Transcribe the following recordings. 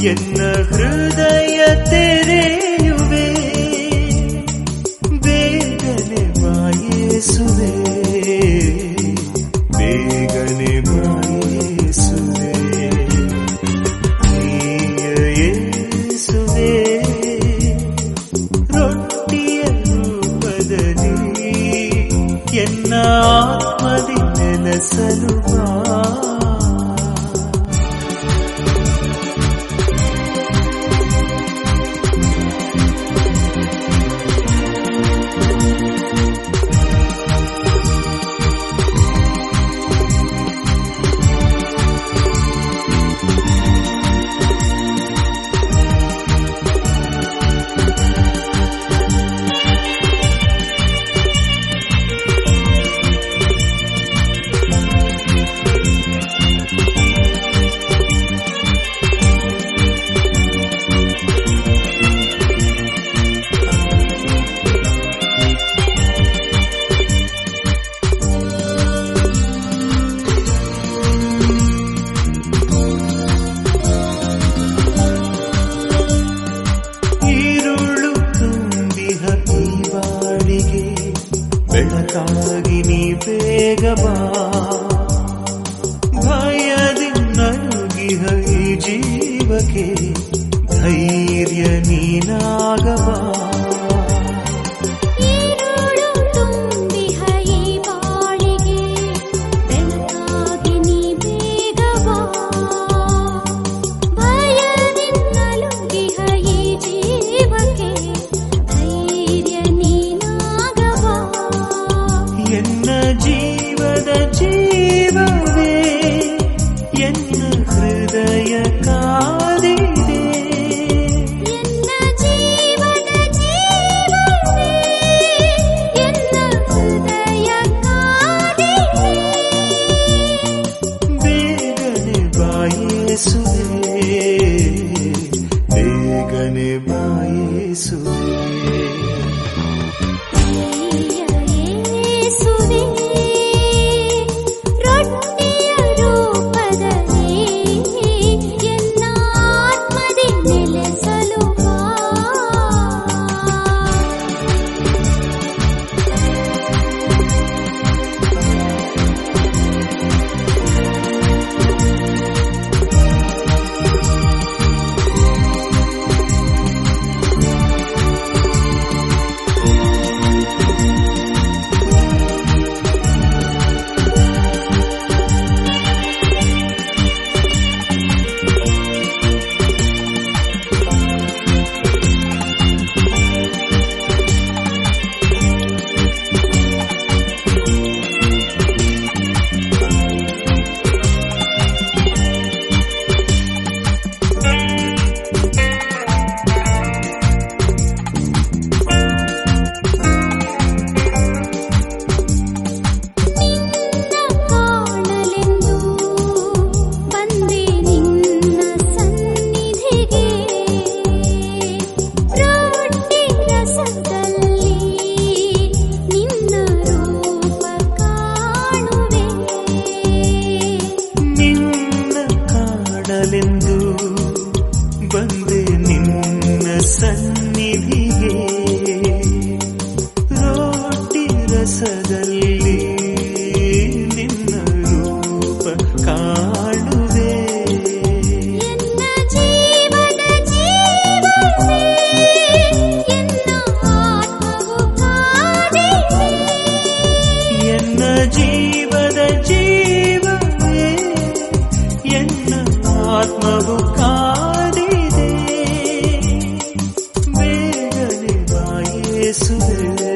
ಎನ್ನ ಹೃದಯ ತೆರೆಯುವೆ, ಬೇಗನೆ ಬಾಯೇಸುವೆ, ಬೇಗನೆ ಬಾಯೇಸುವೆ. ಪ್ರಿಯ ಯೇಸುವೆ, ರೊಟ್ಟಿಯ ರೂಪದಲ್ಲಿ ಎನ್ನ ಆತ್ಮದಿ ನೆಲೆಸಲು ಬಾ. ಬೆಳಕಾಗಿ ನೀ ಬೇಗ ಬಾ, ಭಯದಿಂದ ನಡುಗಿಹ ಈ ಜೀವಕ್ಕೆ ಧೈರ್ಯ ನೀನಾಗಬಾ. ಎನ್ನ ಜೀವದ ಜೀವವೇ, ಎನ್ನ ಹೃದಯ ಕಾದಿದೆ, ಎನ್ನ ಜೀವದ ಜೀವವೇ, ಎನ್ನ ಹೃದಯ ಕಾದಿದೆ. ಬೇಗನೆ ಬಾಯೇಸುವೆ, ಬೇಗನೆ ಬಾಯೇಸುವೆ. ಬಂದೆ ನಿನ್ನ ಸನ್ನಿಧಿಗೆ, ರೋಟಿ ರಸದಲ್ಲಿ ನಿನ್ನ ರೂಪ ಕಾಣುವೆ. ಎನ್ನ ಜೀವದ ಜೀವವೇ, ಎನ್ನ ಆತ್ಮವು ಕಾದಿದೆ, ಎನ್ನ ಜೀವದ ಜೀವವೇ, ಎನ್ನ ಆತ್ಮವು ಕಾದಿದೆ. ಬೇಗನೆ ಬಾಯೇಸುವೆ,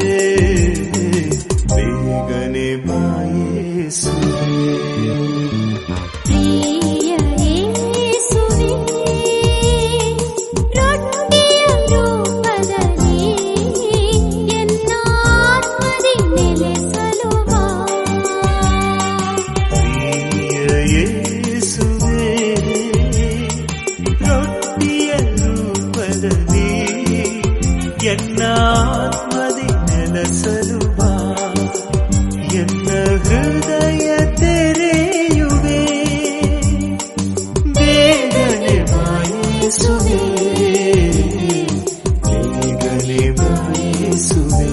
ಬೇಗನೆ ಬಾಯೇಸುವೆ. ಪ್ರಿಯ ಯೇಸುವೇ, ರೊಟ್ಟಿಯ ರೂಪದಲ್ಲಿ ಎನ್ನ ಆತ್ಮದಿ ನೆಲೆಸಲು ಬಾ. ಪ್ರಿಯ ಯೇಸುವೇ, ರೊಟ್ಟಿಯ ರೂಪದಲ್ಲಿ ಎನ್ನ ಆತ್ಮದಿ ನೆಲೆಸಲು ಬಾ. ಎನ್ನ ಹೃದಯ ತೆರೆಯುವೆ, ಬೇಗನೆ ಬಾಯೇ ಯೇಸುವೇ ಬೇಗನೆ ಬಾ ಯೇಸುವೇ